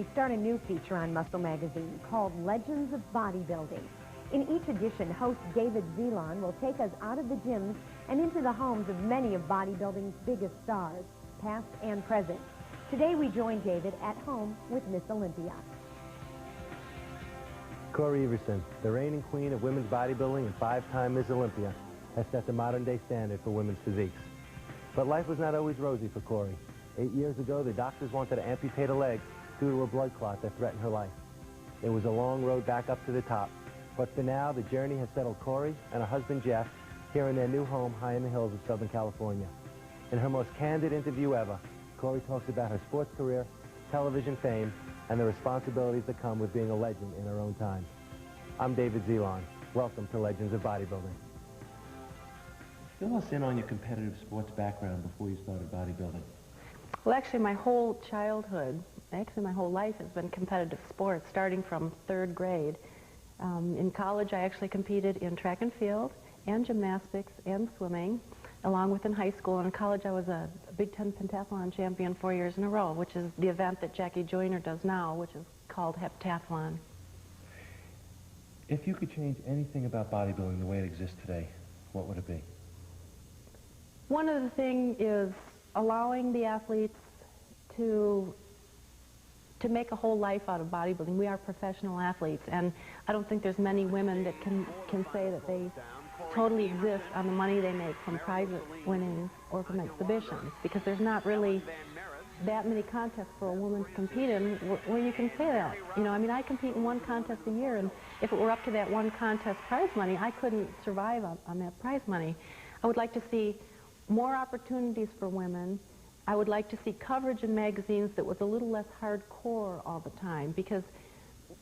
we start a new feature on Muscle Magazine called Legends of Bodybuilding. In each edition, host David Zelon will take us out of the gyms and into the homes of many of bodybuilding's biggest stars, past and present. Today we join David at home with Miss Olympia. Cory Everson, the reigning queen of women's bodybuilding and five-time Miss Olympia, has set the modern-day standard for women's physiques. But life was not always rosy for Cory. 8 years ago, the doctors wanted to amputate a leg due to a blood clot that threatened her life. It was a long road back up to the top. But for now, the journey has settled Cory and her husband Jeff here in their new home high in the hills of Southern California. In her most candid interview ever, Cory talks about her sports career, television fame, and the responsibilities that come with being a legend in her own time. I'm David Zelon. Welcome to Legends of Bodybuilding. Fill us in on your competitive sports background before you started bodybuilding. Well, actually, my whole childhood, my whole life has been competitive sports, starting from 3rd grade. In college, I actually competed in track and field, and gymnastics, and swimming, along with in high school. And in college, I was a Big Ten pentathlon champion 4 years in a row, which is the event that Jackie Joyner does now, which is called heptathlon. If you could change anything about bodybuilding the way it exists today, what would it be? One of the things is allowing the athletes to make a whole life out of bodybuilding. We are professional athletes, and I don't think there's many women that can say that they totally exist on the money they make from prize winnings or from exhibitions, because there's not really that many contests for a woman to compete in where you can say that. You know, I mean, I compete in one contest a year, and if it were up to that one contest prize money, I couldn't survive on that prize money. I would like to see more opportunities for women. I would like to see coverage in magazines that was a little less hardcore all the time, because,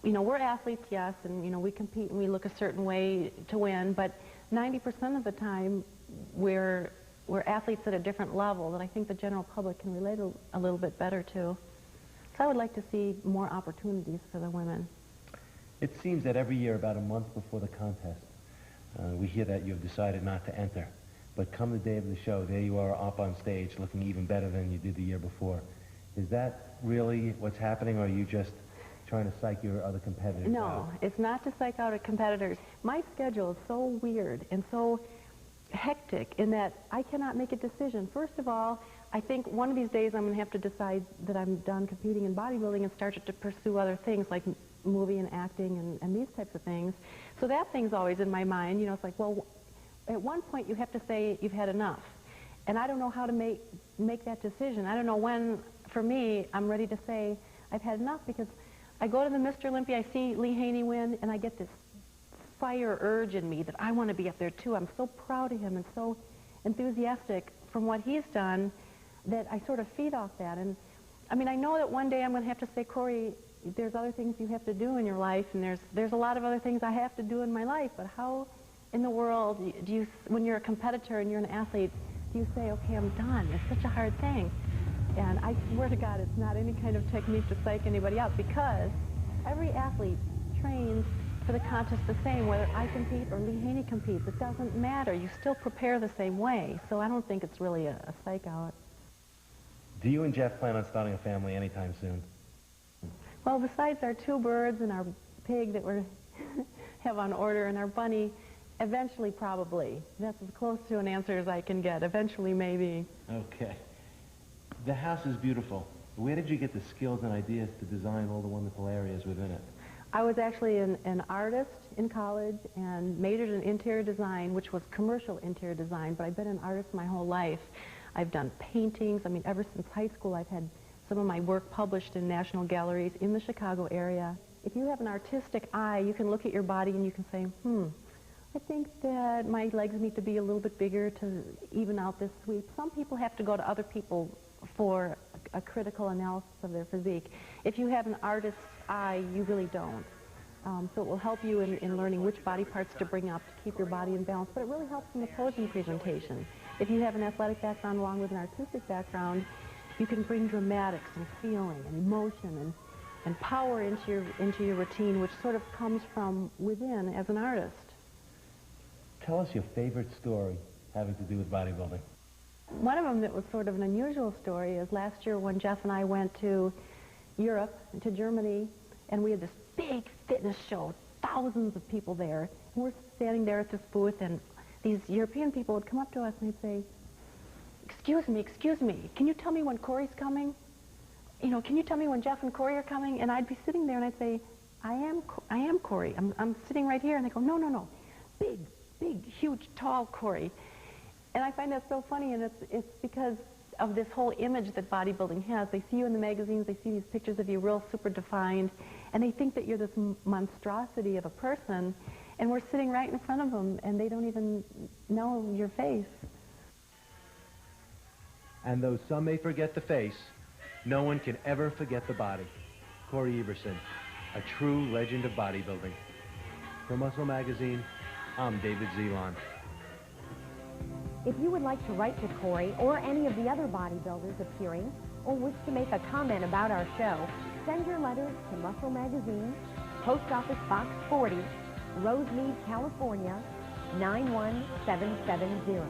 you know, we're athletes, yes, and, you know, we compete and we look a certain way to win, but 90% of the time we're athletes at a different level that I think the general public can relate a little bit better to. So I would like to see more opportunities for the women. It seems that every year, about a month before the contest, we hear that you've decided not to enter. But come the day of the show, there you are up on stage looking even better than you did the year before. Is that really what's happening, or are you just trying to psych your other competitors out? No, it's not to psych out competitors. My schedule is so weird and so hectic in that I cannot make a decision. First of all, I think one of these days I'm going to have to decide that I'm done competing in bodybuilding and start to pursue other things like movie and acting and these types of things. So that thing's always in my mind. You know, it's like, well, at one point you have to say you've had enough. And I don't know how to make that decision. I don't know when, for me, I'm ready to say I've had enough, because I go to the Mr. Olympia, I see Lee Haney win, and I get this fire urge in me that I want to be up there too. I'm so proud of him and so enthusiastic from what he's done that I sort of feed off that. And I mean, I know that one day I'm going to have to say, Cory, there's other things you have to do in your life, and there's a lot of other things I have to do in my life, but how in the world do you, when you're a competitor and you're an athlete, do you say, okay, I'm done? It's such a hard thing. And I swear to God, it's not any kind of technique to psych anybody out, because every athlete trains for the contest the same, whether I compete or Lee Haney competes. It doesn't matter. You still prepare the same way. So I don't think it's really a psych out. Do you and Jeff plan on starting a family anytime soon? Well, besides our 2 birds and our pig that we have on order and our bunny, eventually, probably. That's as close to an answer as I can get. Eventually, maybe. Okay. The house is beautiful. Where did you get the skills and ideas to design all the wonderful areas within it? I was actually an artist in college and majored in interior design, which was commercial interior design, but I've been an artist my whole life. I've done paintings. I mean, ever since high school, I've had some of my work published in national galleries in the Chicago area. If you have an artistic eye, you can look at your body and you can say, I think that my legs need to be a little bit bigger to even out this sweep. Some people have to go to other people for a critical analysis of their physique. If you have an artist's eye, you really don't. So it will help you in learning which body parts to bring up to keep your body in balance, but it really helps in the posing presentation. If you have an athletic background along with an artistic background, you can bring dramatics and feeling and emotion and power into your routine, which sort of comes from within as an artist. Tell us your favorite story having to do with bodybuilding. One of them that was sort of an unusual story is last year when Jeff and I went to Europe, to Germany, and we had this big fitness show, thousands of people there. And we're standing there at this booth, and these European people would come up to us and they'd say, excuse me, can you tell me when Cory's coming? You know, can you tell me when Jeff and Cory are coming? And I'd be sitting there and I'd say, I am Cory. I'm sitting right here. And they go, no, big, huge, tall Cory. And I find that so funny, and it's because of this whole image that bodybuilding has. They see you in the magazines, they see these pictures of you real super defined, and they think that you're this monstrosity of a person, and we're sitting right in front of them, and they don't even know your face. And though some may forget the face, no one can ever forget the body. Cory Everson, a true legend of bodybuilding. For Muscle Magazine, I'm David Zelon. If you would like to write to Cory or any of the other bodybuilders appearing, or wish to make a comment about our show, send your letters to Muscle Magazine, Post Office Box 40, Rosemead, California, 91770.